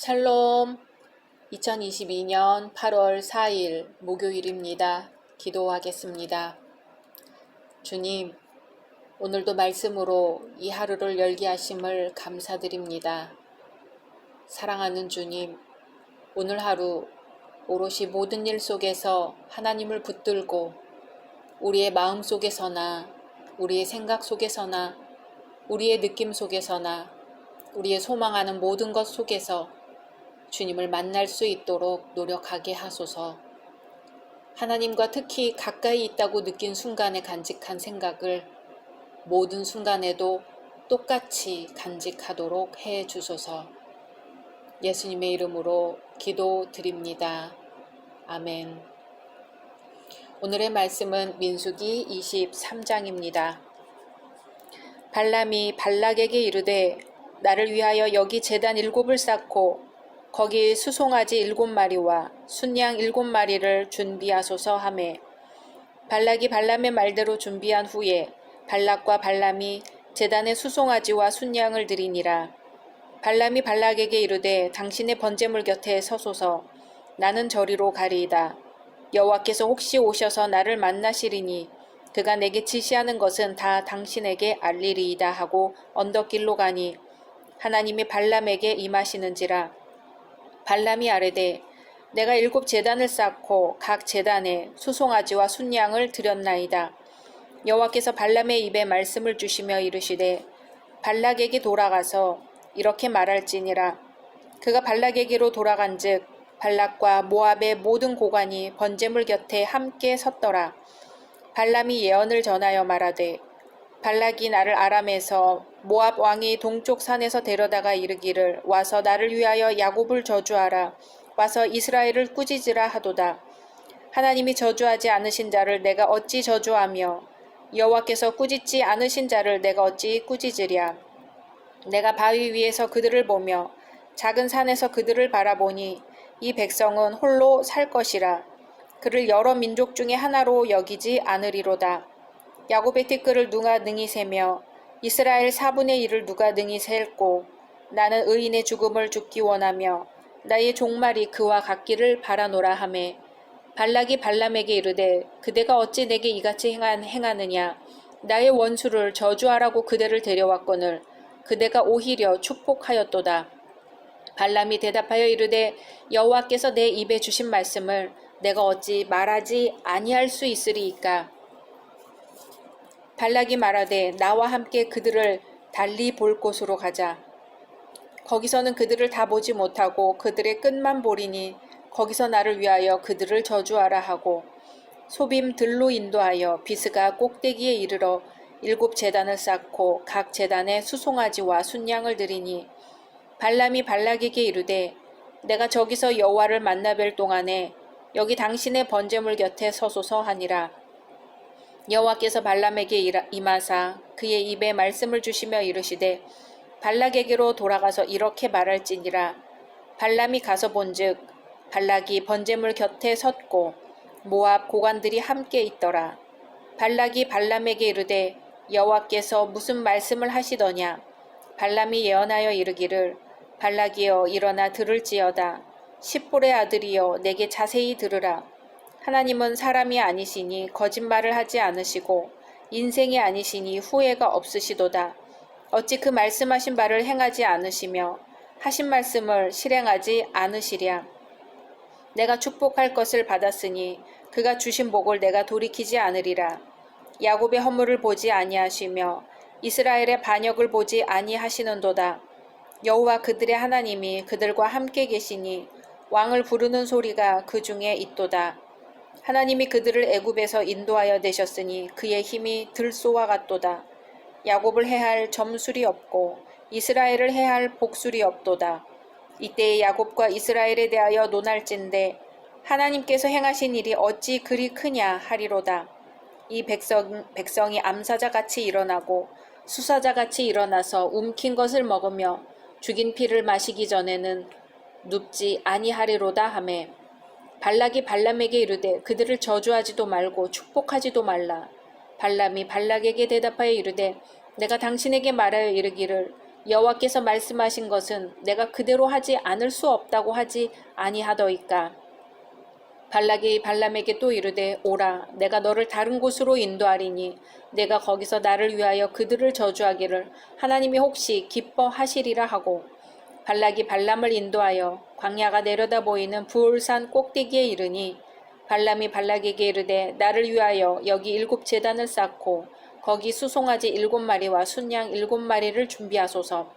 샬롬. 2022년 8월 4일 목요일입니다. 기도하겠습니다. 주님, 오늘도 말씀으로 이 하루를 열게 하심을 감사드립니다. 사랑하는 주님, 오늘 하루 오롯이 모든 일 속에서 하나님을 붙들고 우리의 마음 속에서나 우리의 생각 속에서나 우리의 느낌 속에서나 우리의 소망하는 모든 것 속에서 주님을 만날 수 있도록 노력하게 하소서. 하나님과 특히 가까이 있다고 느낀 순간에 간직한 생각을 모든 순간에도 똑같이 간직하도록 해 주소서. 예수님의 이름으로 기도드립니다. 아멘. 오늘의 말씀은 민수기 23장입니다. 발람이 발락에게 이르되 나를 위하여 여기 제단 7을 쌓고 거기 수송아지 7마리와 순양 7마리를 준비하소서 하매 발락이 발람의 말대로 준비한 후에 발락과 발람이 제단에 수송아지와 순양을 드리니라. 발람이 발락에게 이르되 당신의 번제물 곁에 서소서. 나는 저리로 가리이다. 여호와께서 혹시 오셔서 나를 만나시리니 그가 내게 지시하는 것은 다 당신에게 알리리이다 하고 언덕길로 가니 하나님이 발람에게 임하시는지라. 발람이 아뢰되 내가 7 제단을 쌓고 각 제단에 수송아지와 순양을 드렸나이다. 여호와께서 발람의 입에 말씀을 주시며 이르시되 발락에게 돌아가서 이렇게 말할지니라. 그가 발락에게로 돌아간즉 발락과 모압의 모든 고관이 번제물 곁에 함께 섰더라. 발람이 예언을 전하여 말하되 발락이 나를 아람에서 모압 왕이 동쪽 산에서 데려다가 이르기를 와서 나를 위하여 야곱을 저주하라. 와서 이스라엘을 꾸짖으라 하도다. 하나님이 저주하지 않으신 자를 내가 어찌 저주하며 여호와께서 꾸짖지 않으신 자를 내가 어찌 꾸짖으랴. 내가 바위 위에서 그들을 보며 작은 산에서 그들을 바라보니 이 백성은 홀로 살 것이라. 그를 여러 민족 중에 하나로 여기지 않으리로다. 야곱의 티끌을 누가 능히 세며 이스라엘 4분의 1을 누가 능히 셀고 나는 의인의 죽음을 죽기 원하며 나의 종말이 그와 같기를 바라노라 하매 발락이 발람에게 이르되 그대가 어찌 내게 이같이 행하느냐. 나의 원수를 저주하라고 그대를 데려왔거늘 그대가 오히려 축복하였도다. 발람이 대답하여 이르되 여호와께서 내 입에 주신 말씀을 내가 어찌 말하지 아니할 수 있으리이까. 발락이 말하되 나와 함께 그들을 달리 볼 곳으로 가자. 거기서는 그들을 다 보지 못하고 그들의 끝만 보리니 거기서 나를 위하여 그들을 저주하라 하고 소빔 들로 인도하여 비스가 꼭대기에 이르러 7 제단을 쌓고 각 제단에 수송아지와 순양을 드리니 발람이 발락에게 이르되 내가 저기서 여호와를 만나 뵐 동안에 여기 당신의 번제물 곁에 서소서 하니라. 여호와께서 발람에게 임하사 그의 입에 말씀을 주시며 이르시되 발락에게로 돌아가서 이렇게 말할지니라. 발람이 가서 본즉 발락이 번제물 곁에 섰고 모압 고관들이 함께 있더라. 발락이 발람에게 이르되 여호와께서 무슨 말씀을 하시더냐. 발람이 예언하여 이르기를 발락이여 일어나 들을지어다. 십볼의 아들이여 내게 자세히 들으라. 하나님은 사람이 아니시니 거짓말을 하지 않으시고 인생이 아니시니 후회가 없으시도다. 어찌 그 말씀하신 바를 행하지 않으시며 하신 말씀을 실행하지 않으시랴. 내가 축복할 것을 받았으니 그가 주신 복을 내가 돌이키지 않으리라. 야곱의 허물을 보지 아니하시며 이스라엘의 반역을 보지 아니하시는도다. 여호와 그들의 하나님이 그들과 함께 계시니 왕을 부르는 소리가 그 중에 있도다. 하나님이 그들을 애굽에서 인도하여 내셨으니 그의 힘이 들소와 같도다. 야곱을 해할 점술이 없고 이스라엘을 해할 복술이 없도다. 이때에 야곱과 이스라엘에 대하여 논할진대 하나님께서 행하신 일이 어찌 그리 크냐 하리로다. 이 백성이 암사자같이 일어나고 수사자같이 일어나서 움킨 것을 먹으며 죽인 피를 마시기 전에는 눕지 아니하리로다 하매 발락이 발람에게 이르되 그들을 저주하지도 말고 축복하지도 말라. 발람이 발락에게 대답하여 이르되 내가 당신에게 말하여 이르기를 여호와께서 말씀하신 것은 내가 그대로 하지 않을 수 없다고 하지 아니하더이까. 발락이 발람에게 또 이르되 오라 내가 너를 다른 곳으로 인도하리니 내가 거기서 나를 위하여 그들을 저주하기를 하나님이 혹시 기뻐하시리라 하고 발락이 발람을 인도하여 광야가 내려다 보이는 부올산 꼭대기에 이르니 발람이 발락에게 이르되 나를 위하여 여기 7 제단을 쌓고 거기 수송아지 7마리와 순양 7마리를 준비하소서.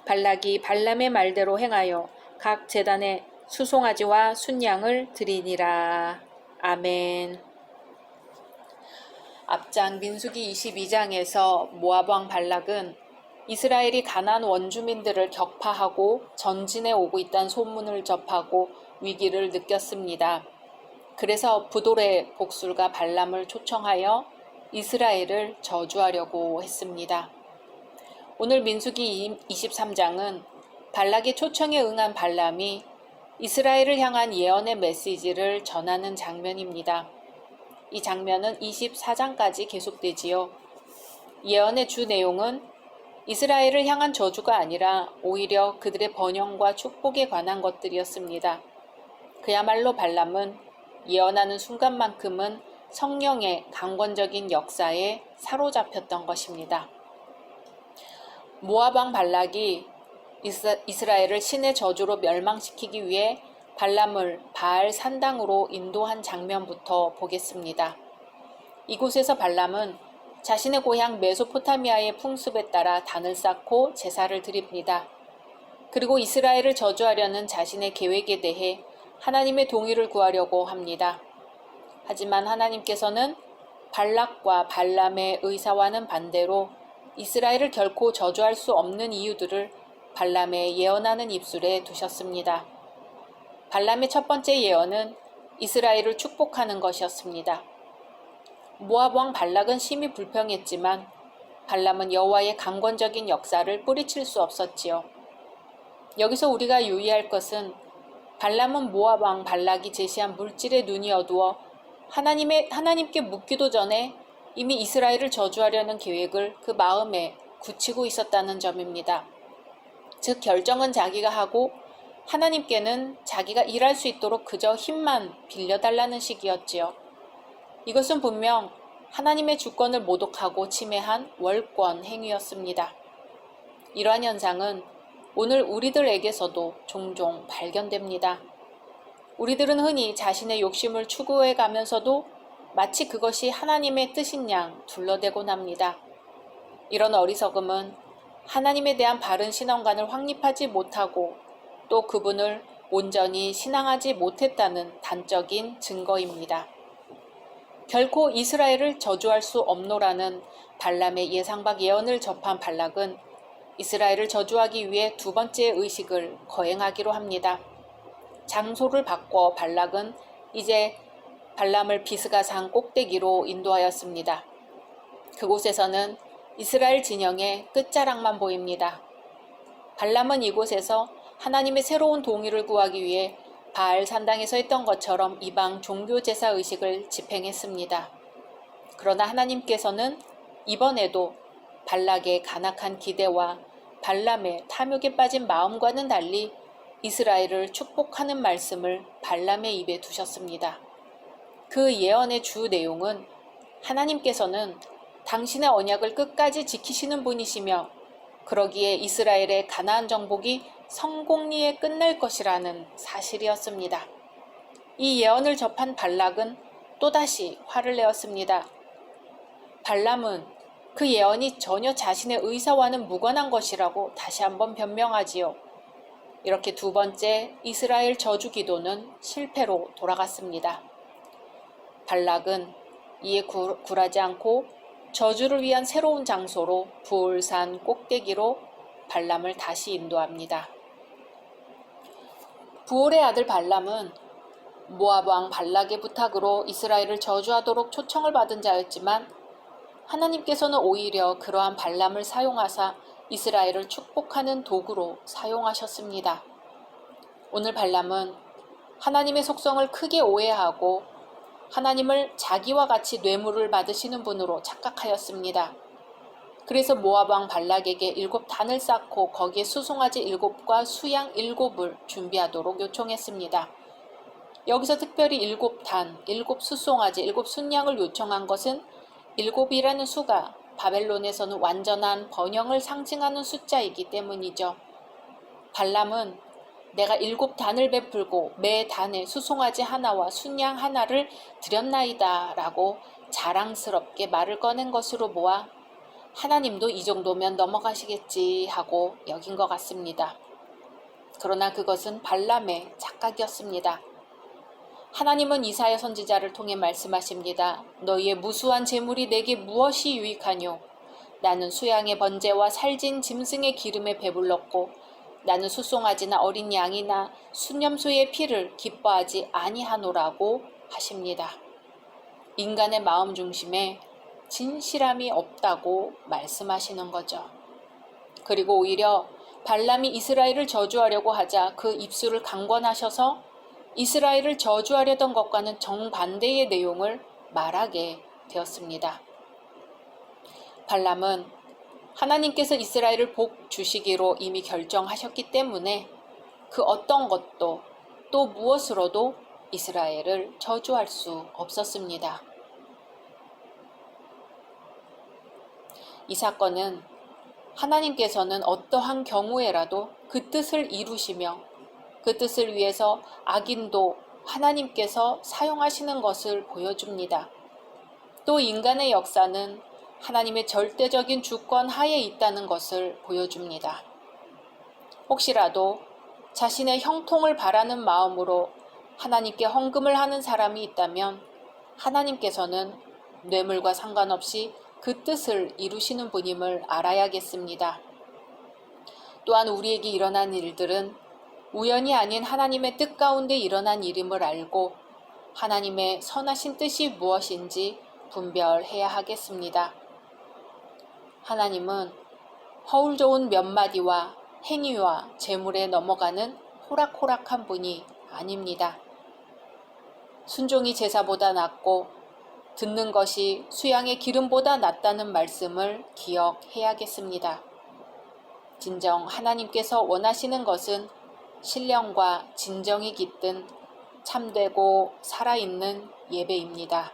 발락이 발람의 말대로 행하여 각 제단에 수송아지와 순양을 드리니라. 아멘. 앞장 민수기 22장에서 모압 왕 발락은 이스라엘이 가나안 원주민들을 격파하고 전진해 오고 있다는 소문을 접하고 위기를 느꼈습니다. 그래서 부돌의 복술가 발람을 초청하여 이스라엘을 저주하려고 했습니다. 오늘 민수기 23장은 발락의 초청에 응한 발람이 이스라엘을 향한 예언의 메시지를 전하는 장면입니다. 이 장면은 24장까지 계속되지요. 예언의 주 내용은 이스라엘을 향한 저주가 아니라 오히려 그들의 번영과 축복에 관한 것들이었습니다. 그야말로 발람은 예언하는 순간만큼은 성령의 강권적인 역사에 사로잡혔던 것입니다. 모압 왕 발락이 이스라엘을 신의 저주로 멸망시키기 위해 발람을 바알 산당으로 인도한 장면부터 보겠습니다. 이곳에서 발람은 자신의 고향 메소포타미아의 풍습에 따라 단을 쌓고 제사를 드립니다. 그리고 이스라엘을 저주하려는 자신의 계획에 대해 하나님의 동의를 구하려고 합니다. 하지만 하나님께서는 발락과 발람의 의사와는 반대로 이스라엘을 결코 저주할 수 없는 이유들을 발람의 예언하는 입술에 두셨습니다. 발람의 첫 번째 예언은 이스라엘을 축복하는 것이었습니다. 모압 왕 발락은 심히 불평했지만 발람은 여호와의 강권적인 역사를 뿌리칠 수 없었지요. 여기서 우리가 유의할 것은 발람은 모압 왕 발락이 제시한 물질에 눈이 어두워 하나님께 묻기도 전에 이미 이스라엘을 저주하려는 계획을 그 마음에 굳히고 있었다는 점입니다. 즉 결정은 자기가 하고 하나님께는 자기가 일할 수 있도록 그저 힘만 빌려달라는 식이었지요. 이것은 분명 하나님의 주권을 모독하고 침해한 월권 행위였습니다. 이러한 현상은 오늘 우리들에게서도 종종 발견됩니다. 우리들은 흔히 자신의 욕심을 추구해 가면서도 마치 그것이 하나님의 뜻인 양 둘러대곤 합니다. 이런 어리석음은 하나님에 대한 바른 신앙관을 확립하지 못하고 또 그분을 온전히 신앙하지 못했다는 단적인 증거입니다. 결코 이스라엘을 저주할 수 없노라는 발람의 예상밖 예언을 접한 발락은 이스라엘을 저주하기 위해 두 번째 의식을 거행하기로 합니다. 장소를 바꿔 발락은 이제 발람을 비스가산 꼭대기로 인도하였습니다. 그곳에서는 이스라엘 진영의 끝자락만 보입니다. 발람은 이곳에서 하나님의 새로운 동의를 구하기 위해 바알 산당에서 했던 것처럼 이방 종교 제사 의식을 집행했습니다. 그러나 하나님께서는 이번에도 발락의 간악한 기대와 발람의 탐욕에 빠진 마음과는 달리 이스라엘을 축복하는 말씀을 발람의 입에 두셨습니다. 그 예언의 주 내용은 하나님께서는 당신의 언약을 끝까지 지키시는 분이시며 그러기에 이스라엘의 가나안 정복이 성공리에 끝날 것이라는 사실이었습니다. 이 예언을 접한 발락은 또다시 화를 내었습니다. 발람은 그 예언이 전혀 자신의 의사와는 무관한 것이라고 다시 한번 변명하지요. 이렇게 두 번째 이스라엘 저주 기도는 실패로 돌아갔습니다. 발락은 이에 굴하지 않고 저주를 위한 새로운 장소로 부올산 꼭대기로 발람을 다시 인도합니다. 부올의 아들 발람은 모압 왕 발락의 부탁으로 이스라엘을 저주하도록 초청을 받은 자였지만 하나님께서는 오히려 그러한 발람을 사용하사 이스라엘을 축복하는 도구로 사용하셨습니다. 오늘 발람은 하나님의 속성을 크게 오해하고 하나님을 자기와 같이 뇌물을 받으시는 분으로 착각하였습니다. 그래서 모압 왕 발락에게 7단을 쌓고 거기에 수송아지 7과 수양 7을 준비하도록 요청했습니다. 여기서 특별히 7단, 7수송아지, 7순양을 요청한 것은 7이라는 수가 바벨론에서는 완전한 번영을 상징하는 숫자이기 때문이죠. 발람은 내가 7단을 베풀고 매 단에 수송아지 하나와 순양 하나를 드렸나이다 라고 자랑스럽게 말을 꺼낸 것으로 보아 하나님도 이 정도면 넘어가시겠지 하고 여긴 것 같습니다. 그러나 그것은 발람의 착각이었습니다. 하나님은 이사야 선지자를 통해 말씀하십니다. 너희의 무수한 재물이 내게 무엇이 유익하뇨? 나는 수양의 번제와 살진 짐승의 기름에 배불렀고 나는 수송아지나 어린 양이나 순염소의 피를 기뻐하지 아니하노라고 하십니다. 인간의 마음 중심에 진실함이 없다고 말씀하시는 거죠. 그리고 오히려 발람이 이스라엘을 저주하려고 하자 그 입술을 강권하셔서 이스라엘을 저주하려던 것과는 정반대의 내용을 말하게 되었습니다. 발람은 하나님께서 이스라엘을 복 주시기로 이미 결정하셨기 때문에 그 어떤 것도 또 무엇으로도 이스라엘을 저주할 수 없었습니다. 이 사건은 하나님께서는 어떠한 경우에라도 그 뜻을 이루시며 그 뜻을 위해서 악인도 하나님께서 사용하시는 것을 보여줍니다. 또 인간의 역사는 하나님의 절대적인 주권 하에 있다는 것을 보여줍니다. 혹시라도 자신의 형통을 바라는 마음으로 하나님께 헌금을 하는 사람이 있다면 하나님께서는 뇌물과 상관없이 그 뜻을 이루시는 분임을 알아야겠습니다. 또한 우리에게 일어난 일들은 우연이 아닌 하나님의 뜻 가운데 일어난 일임을 알고 하나님의 선하신 뜻이 무엇인지 분별해야 하겠습니다. 하나님은 허울 좋은 몇 마디와 행위와 재물에 넘어가는 호락호락한 분이 아닙니다. 순종이 제사보다 낫고 듣는 것이 수양의 기름보다 낫다는 말씀을 기억해야겠습니다. 진정 하나님께서 원하시는 것은 신령과 진정이 깃든 참되고 살아있는 예배입니다.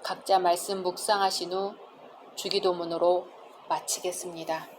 각자 말씀 묵상하신 후 주기도문으로 마치겠습니다.